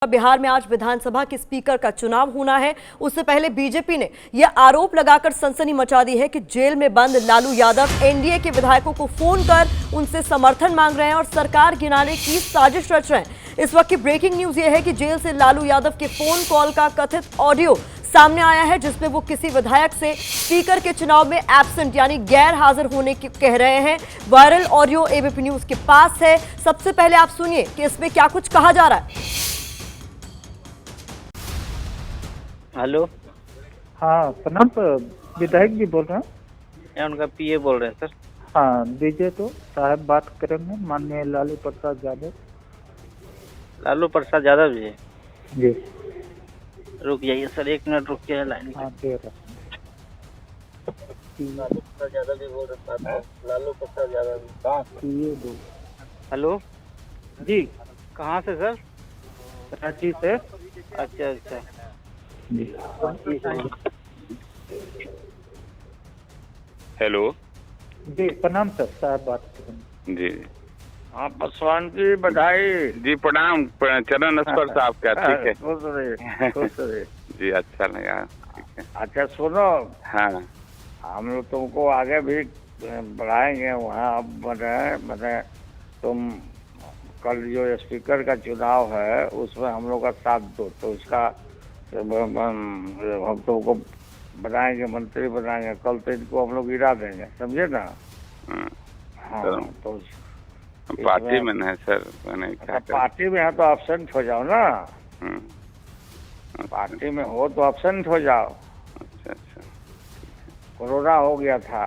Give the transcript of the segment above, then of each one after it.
बिहार में आज विधानसभा के स्पीकर का चुनाव होना है। उससे पहले बीजेपी ने यह आरोप लगाकर सनसनी मचा दी है कि जेल में बंद लालू यादव एनडीए के विधायकों को फोन कर उनसे समर्थन मांग रहे हैं और सरकार गिराने की साजिश रच रहे हैं। इस वक्त की ब्रेकिंग न्यूज यह है कि जेल से लालू यादव के फोन कॉल का कथित ऑडियो सामने आया है, जिसमें वो किसी विधायक से स्पीकर के चुनाव में एब्सेंट यानी गैर हाजिर होने की कह रहे हैं। वायरल ऑडियो एबीपी न्यूज के पास है। सबसे पहले आप सुनिए कि इसमें क्या कुछ कहा जा रहा है। हेलो। हाँ प्रणाम, विधायक जी बोल रहे हैं? मैं उनका पीए बोल रहे हैं सर। हाँ दीजिए तो साहब बात करेंगे, माननीय लालू प्रसाद यादव। लालू प्रसाद यादव जी जी रुक जाइए सर, 1 मिनट रुक के लाइन। हाँ दे रहा। लालू प्रसाद यादव जी बोल रहे हैं। लालू प्रसाद यादव जी। हेलो जी कहाँ से सर? कराची से। अच्छा अच्छा जी हेलो जी प्रणाम सर, साहब बात करेंगे। जी हाँ पासवान जी बधाई। जी प्रणाम। चरण स्पर्श आपका ठीक है? खुश रहे, खुश रहे। जी अच्छा लगा, ठीक है। अच्छा सुनो, हाँ हम लोग तुमको आगे भी बढ़ाएंगे वहाँ। अब मैंने तुम कल जो स्पीकर का चुनाव है उसमें हम लोग का साथ दो, तो उसका हम तुमको बनाएंगे, मंत्री बनाएंगे। कल तो इनको हम लोग गिरा देंगे, समझे ना? हाँ तो पार्टी में है सर, मैंने क्या पार्टी में है तो एब्सेंट हो जाओ ना। पार्टी में हो तो एब्सेंट हो जाओ। अच्छा अच्छा। कोरोना हो गया था,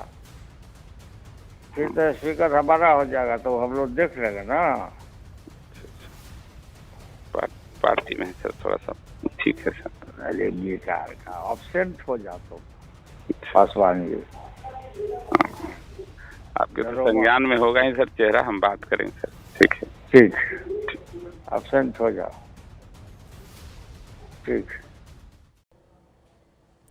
फिर तो स्पीकर हमारा हो जाएगा तो हम लोग देख लेंगे ना। पार्टी में है सर, थोड़ा सा ठीक है सर। अरे बेकार का एब्सेंट हो जाओ तो पासवान जी। आपके तो संज्ञान में होगा ही सर चेहरा, हम बात करेंगे सर, ठीक है? ठीक, एब्सेंट हो जाओ, ठीक।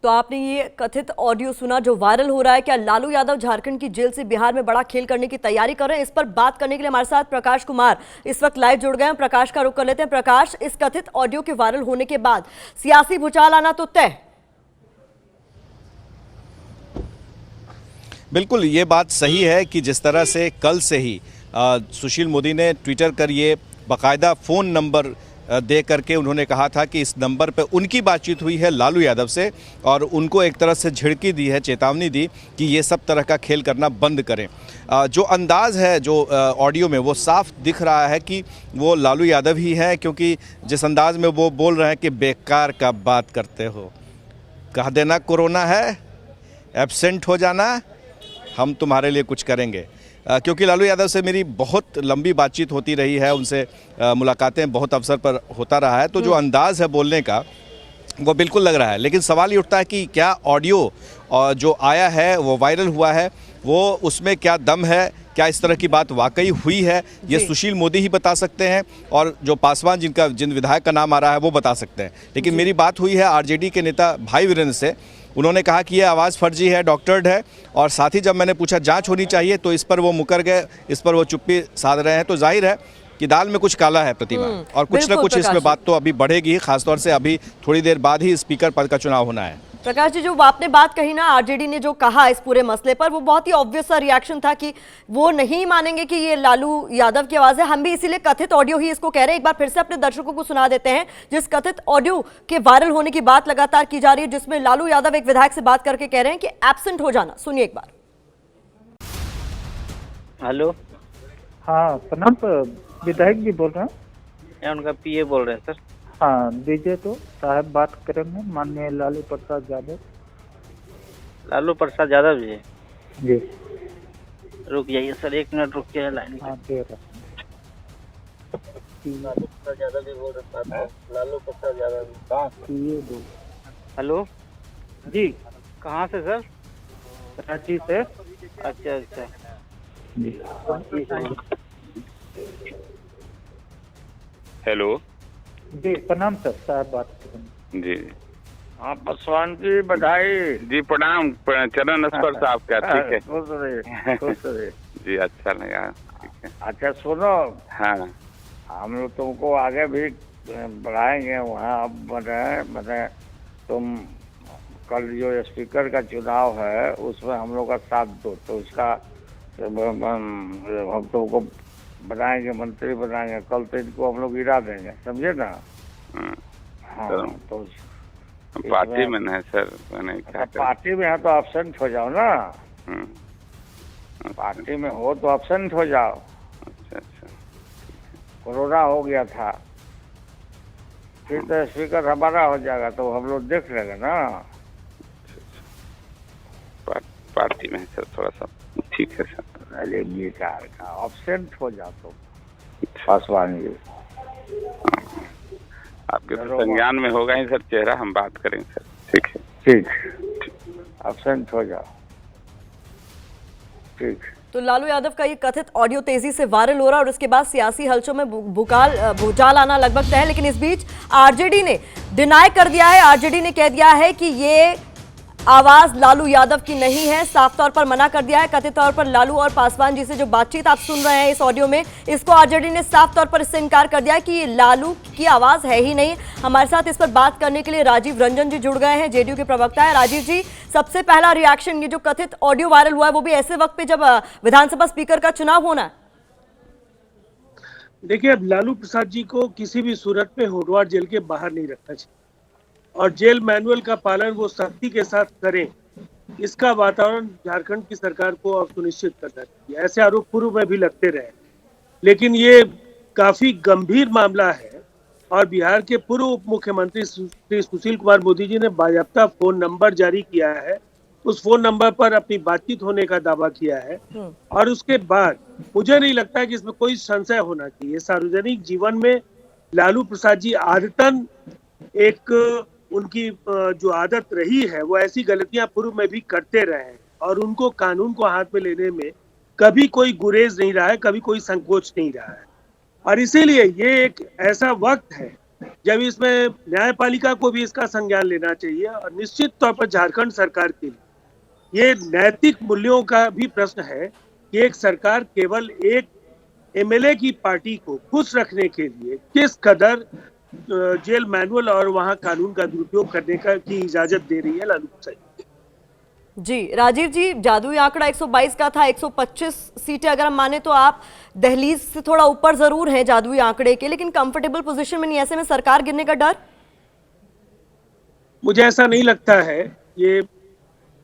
तो आपने ये कथित ऑडियो सुना जो वायरल हो रहा है। क्या लालू यादव झारखंड की जेल से बिहार में बड़ा खेल करने की तैयारी कर रहे हैं? इस पर बात करने के लिए हमारे साथ प्रकाश कुमार इस वक्त लाइव जुड़ गए हैं। प्रकाश का रुख कर लेते हैं। प्रकाश, इस कथित ऑडियो के वायरल होने के बाद सियासी भूचाल आना तो तय। बिल्कुल ये बात सही है कि जिस तरह से कल से ही सुशील मोदी ने ट्विटर कर ये बाकायदा फ़ोन नंबर दे करके उन्होंने कहा था कि इस नंबर पे उनकी बातचीत हुई है लालू यादव से और उनको एक तरह से झिड़की दी है, चेतावनी दी कि ये सब तरह का खेल करना बंद करें। जो अंदाज़ है जो ऑडियो में वो साफ दिख रहा है कि वो लालू यादव ही है, क्योंकि जिस अंदाज में वो बोल रहे हैं कि बेकार का बात करते हो, कह देना कोरोना है, एब्सेंट हो जाना, हम तुम्हारे लिए कुछ करेंगे। क्योंकि लालू यादव से मेरी बहुत लंबी बातचीत होती रही है, उनसे मुलाकातें बहुत अवसर पर होता रहा है, तो जो अंदाज़ है बोलने का वो बिल्कुल लग रहा है। लेकिन सवाल ये उठता है कि क्या ऑडियो जो आया है वो वायरल हुआ है, वो उसमें क्या दम है, क्या इस तरह की बात वाकई हुई है, ये सुशील मोदी ही बता सकते हैं और जो पासवान जिन विधायक का नाम आ रहा है वो बता सकते हैं। लेकिन मेरी बात हुई है आरजेडी के नेता भाई वीरेंद्र से, उन्होंने कहा कि ये आवाज़ फर्जी है, डॉक्टर्ड है, और साथ ही जब मैंने पूछा जांच होनी चाहिए तो इस पर वो मुकर गए, इस पर वो चुप्पी साध रहे हैं। तो जाहिर है कि दाल में कुछ काला है प्रतिमा, और कुछ ना कुछ इसमें बात तो अभी बढ़ेगी, खासतौर से अभी थोड़ी देर बाद ही स्पीकर पद का चुनाव होना है। प्रकाश जी, जो आपने बात कही ना आरजेडी ने जो कहा इस पूरे मसले पर, वो बहुत ही ऑब्वियस सा रिएक्शन था कि वो नहीं मानेंगे कि ये लालू यादव की आवाज है। हम भी इसीलिए कथित ऑडियो ही इसको कह रहे हैं। एक बार फिर से अपने दर्शकों को सुना देते हैं जिस कथित ऑडियो के वायरल होने की बात लगातार की जा रही है, जिसमें लालू यादव एक विधायक से बात करके कह रहे हैं कि एब्सेंट हो जाना। सुनिए एक बार। हेलो। हाँ प्रणाम, विधायक जी बोल रहे हैं? मैं उनका पीए बोल रहे हैं सर। हाँ दीजिए तो साहब बात करेंगे, माननीय लालू प्रसाद यादव। लालू प्रसाद यादव जी जी रुक जाइए सर, 1 मिनट रुक के लाइन। हाँ दे रहा। लालू प्रसाद यादव जी बोल रहे हैं। लालू प्रसाद यादव जी। हेलो जी कहाँ से सर? कराची से। अच्छा अच्छा जी हेलो जी प्रणाम सर, साहब बात करेंगे। जी हाँ पासवान जी बधाई। जी प्रणाम। चरण स्पर्श आपका ठीक है? खुश रहे, खुश रहे। जी अच्छा लगा, ठीक है। अच्छा सुनो, हाँ हम लोग तुमको आगे भी बढ़ाएंगे वहाँ अब मतलब तुम कल जो स्पीकर का चुनाव है उसमें हम लोग का साथ दो, तो उसका हम तुमको बनाएंगे, मंत्री बनाएंगे, कल तो इनको हम लोग गिरा देंगे, समझे ना। हाँ तो पार्टी में है सर, मैंने क्या पार्टी में है तो एब्सेंट हो जाओ ना। पार्टी में हो तो एब्सेंट हो जाओ। अच्छा अच्छा, कोरोना हो गया था, फिर तो स्पीकर हमारा हो जाएगा तो हम लोग देख लेंगे ना। पार्टी में है सर थोड़ा सा, ठीक है सर। अरे बेकार का एब्सेंट हो जाओ तो पासवान जी। आपके तो संज्ञान में होगा ही सर चेहरा, हम बात करेंगे सर, ठीक है। ठीक, एब्सेंट हो जाओ, ठीक। तो लालू यादव का ये कथित ऑडियो तेजी से वायरल हो रहा है और उसके बाद सियासी हलचल में भूचाल आना लगभग तय है। लेकिन इस बीच आरजेडी ने डिनाई कर दिया है। आरजेडी ने कह दिया है कि ये आवाज लालू यादव की नहीं है, साफ तौर पर मना कर दिया है। कथित तौर पर लालू और पासवान जी से जो बातचीत आप सुन रहे हैं इस ऑडियो में, इसको आरजेडी ने साफ तौर पर इससे इनकार कर दिया है कि ये लालू की आवाज है ही नहीं। हमारे साथ इस पर बात करने के लिए राजीव रंजन जी जुड़ गए हैं, जेडीयू के प्रवक्ता है। राजीव जी, सबसे पहला रिएक्शन, ये जो कथित ऑडियो वायरल हुआ है वो भी ऐसे वक्त पे जब विधानसभा स्पीकर का चुनाव होना है। देखिए, अब लालू प्रसाद जी को किसी भी सूरत पे होटवार जेल के बाहर नहीं रखना चाहिए और जेल मैनुअल का पालन वो सख्ती के साथ करें, इसका वातावरण झारखंड की सरकार को अब सुनिश्चित करना चाहिए। ऐसे आरोप पूर्व में भी लगते रहे, लेकिन ये काफी गंभीर मामला है और बिहार के पूर्व उप मुख्यमंत्री श्री सुशील कुमार मोदी जी ने बाकायदा फोन नंबर जारी किया है, उस फोन नंबर पर अपनी बातचीत होने का दावा किया है और उसके बाद मुझे नहीं लगता है कि इसमें कोई संशय होना चाहिए। सार्वजनिक जीवन में लालू प्रसाद जी आदतन एक उनकी जो आदत रही है वो ऐसी गलतियां पूर्व में भी करते रहे हैं और उनको कानून को हाथ में लेने में कभी कोई गुरेज नहीं रहा है, कभी कोई संकोच नहीं रहा है। और इसीलिए ये एक ऐसा वक्त है जब इसमें न्यायपालिका को भी इसका संज्ञान लेना चाहिए और निश्चित तौर पर झारखंड सरकार के लिए ये नैतिक मूल्यों का भी प्रश्न है कि एक सरकार केवल एक एमएलए की पार्टी को खुश रखने के लिए किस कदर जेल मैनुअल और वहां कानून का दुरुपयोग करने की इजाजत दे रही है लालू प्रसाद जी। राजीव जी, जादुई आंकड़ा 122 का था, 125 सीटें अगर हम माने तो आप दहलीज से थोड़ा ऊपर जरूर हैं जादुई आंकड़े के, लेकिन कंफर्टेबल पोजीशन में नहीं, ऐसे में सरकार गिरने का डर? मुझे ऐसा नहीं लगता है। ये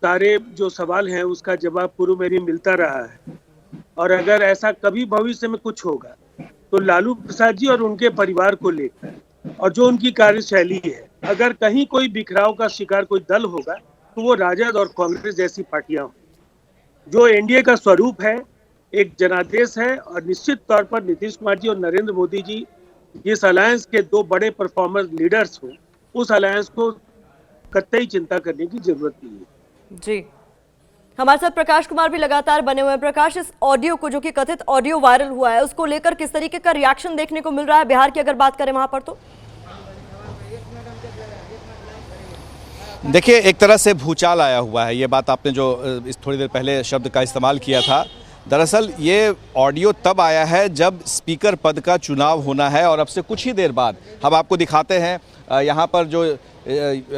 सारे जो सवाल हैं उसका जवाब पूर्व में भी मिलता रहा है और अगर ऐसा कभी भविष्य में कुछ होगा तो लालू प्रसाद जी और उनके परिवार को लेकर और जो उनकी कार्यशैली है, अगर कहीं कोई बिखराव का शिकार कोई दल होगा तो वो राजद और कांग्रेस जैसी पार्टियां हों। जो एनडीए का स्वरूप है, एक जनादेश है और निश्चित तौर पर नीतीश कुमार जी और नरेंद्र मोदी जी जिस अलायंस के दो बड़े परफॉर्मर लीडर्स हो, उस अलायंस को कतई चिंता करने की जरूरत नहीं है। जी, हमारे साथ प्रकाश कुमार भी लगातार बने हुए हैं। प्रकाश, इस ऑडियो को, जो कि कथित ऑडियो वायरल हुआ है, उसको लेकर किस तरीके का रिएक्शन देखने को मिल रहा है बिहार की अगर बात करें वहां पर? तो देखिए, एक तरह से भूचाल आया हुआ है। ये बात आपने जो इस थोड़ी देर पहले शब्द का इस्तेमाल किया था, दरअसल ये ऑडियो तब आया है जब स्पीकर पद का चुनाव होना है और अब से कुछ ही देर बाद हम आपको दिखाते हैं यहाँ पर जो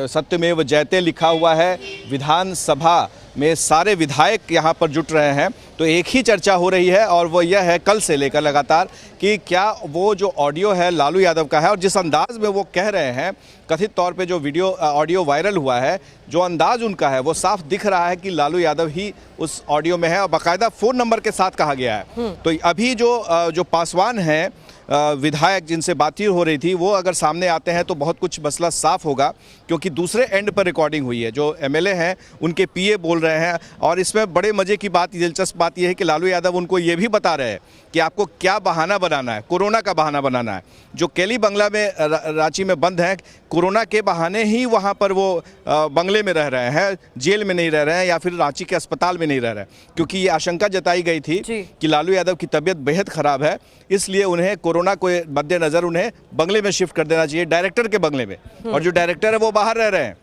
सत्यमेव जयते लिखा हुआ है, विधानसभा में सारे विधायक यहाँ पर जुट रहे हैं। तो एक ही चर्चा हो रही है और वो यह है कल से लेकर लगातार कि क्या वो जो ऑडियो है लालू यादव का है और जिस अंदाज में वो कह रहे हैं, कथित तौर पे जो वीडियो ऑडियो वायरल हुआ है, जो अंदाज उनका है वो साफ दिख रहा है कि लालू यादव ही उस ऑडियो में है और बाकायदा फ़ोन नंबर के साथ कहा गया है। तो अभी जो पासवान हैं विधायक जिनसे बातचीत हो रही थी, वो अगर सामने आते हैं तो बहुत कुछ मसला साफ होगा, क्योंकि दूसरे एंड पर रिकॉर्डिंग हुई है। जो एमएलए हैं उनके पीए बोल रहे हैं और इसमें बड़े मज़े की बात, दिलचस्प बात यह है कि लालू यादव उनको ये भी बता रहे हैं कि आपको क्या बहाना बनाना है, कोरोना का बहाना बनाना है। जो केली बंगला में रांची में बंद हैं, कोरोना के बहाने ही वहाँ पर वो बंगले में रह रहे हैं, जेल में नहीं रह रहे हैं या फिर रांची के अस्पताल में नहीं रह रहे हैं, क्योंकि ये आशंका जताई गई थी कि लालू यादव की तबीयत बेहद ख़राब है, इसलिए उन्हें कोरोना को मद्देनज़र उन्हें बंगले में शिफ्ट कर देना चाहिए, डायरेक्टर के बंगले में। और जो डायरेक्टर है वो बाहर रह रहे हैं।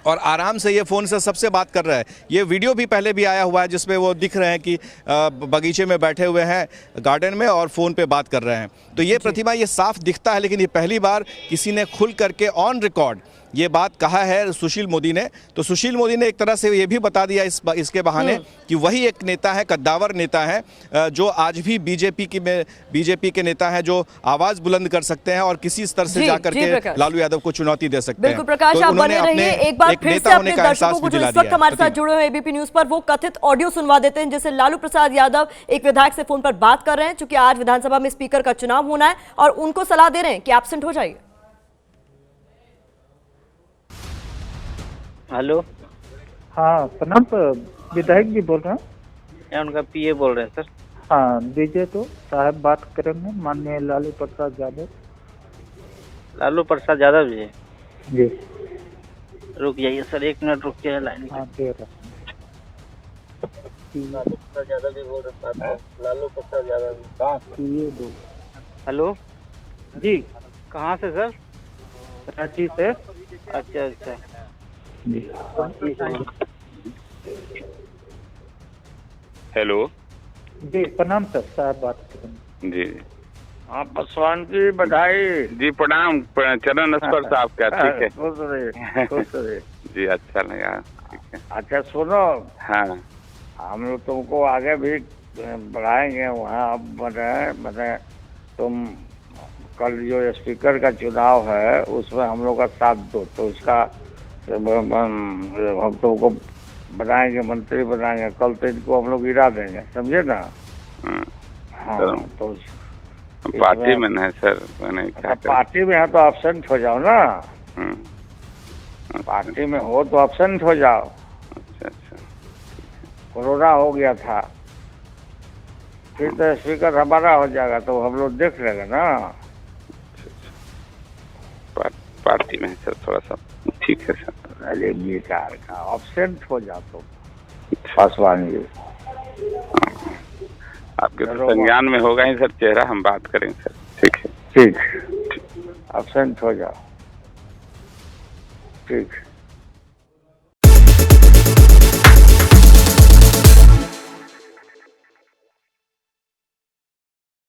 और आराम से ये फ़ोन से सबसे बात कर रहा है। ये वीडियो भी पहले भी आया हुआ है जिसमें वो दिख रहे हैं कि बगीचे में बैठे हुए हैं गार्डन में और फ़ोन पे बात कर रहे हैं। तो ये प्रतिमा ये साफ दिखता है, लेकिन ये पहली बार किसी ने खुल करके ऑन रिकॉर्ड ये बात कहा है सुशील मोदी ने। तो सुशील मोदी ने एक तरह से ये भी बता दिया इसके बहाने कि वही एक नेता है, कद्दावर नेता है, जो आज भी बीजेपी के नेता हैं, जो आवाज़ बुलंद कर सकते हैं और किसी स्तर से जाकर के लालू यादव को चुनौती दे सकते हैं। बिल्कुल प्रकाश, आप बने रहिए। एक बार फिर से अपने दर्शकों को जो इस वक्त हमारे साथ जुड़े हुए एबीपी न्यूज पर, वो कथित ऑडियो सुनवा देते हैं जिससे लालू प्रसाद यादव एक विधायक से फोन पर बात कर रहे हैं, चूंकि आज विधानसभा में स्पीकर का चुनाव होना है और उनको सलाह दे रहे हैं कि एब्सेंट हो जाइए। हेलो, हाँ प्रणाम सर, विधायक जी बोल रहे हैं। मैं उनका पीए बोल रहे हैं सर। हाँ दीजिए तो, साहब बात करेंगे, माननीय लालू प्रसाद यादव। लालू प्रसाद यादव जी, जी रुक जाइए सर, 1 मिनट रुक के लाइन हाँ दे रहा। लालू प्रसाद यादव जी बोल रहे हैं। लालू प्रसाद यादव जी। हेलो जी कहाँ से सर? कराची से। अच्छा अच्छा जी हेलो जी प्रणाम सर, साहब बात करेंगे। जी आप पासवान की बधाई। जी प्रणाम, चरण स्पर्श आपका। ठीक है, खुश रहे, खुश रहे। जी अच्छा लगा। ठीक है, अच्छा सुनो, हाँ हम लोग तुमको आगे भी बढ़ाएंगे। वहाँ अब मतलब तुम कल जो स्पीकर का चुनाव है उसमें हम लोग का साथ दो, तो उसका हम तुमको बनाएंगे, मंत्री बनाएंगे। कल तो इनको हम लोग गिरा देंगे, समझे ना? हाँ तो पार्टी में है सर, मैंने पार्टी में है तो एब्सेंट हो जाओ ना। पार्टी में हो तो एब्सेंट हो जाओ। अच्छा अच्छा, कोरोना हो गया था, फिर तो स्पीकर हमारा हो जाएगा तो हम लोग देख लेंगे ना। पार्टी में है सर, थोड़ा सा ठीक है सर। अरे बेकार का, एब्सेंट हो जाओ तो पासवान जी। आपके तो संज्ञान में होगा ही सर चेहरा, हम बात करेंगे सर। ठीक है, ठीक, एब्सेंट हो जाओ। ठीक।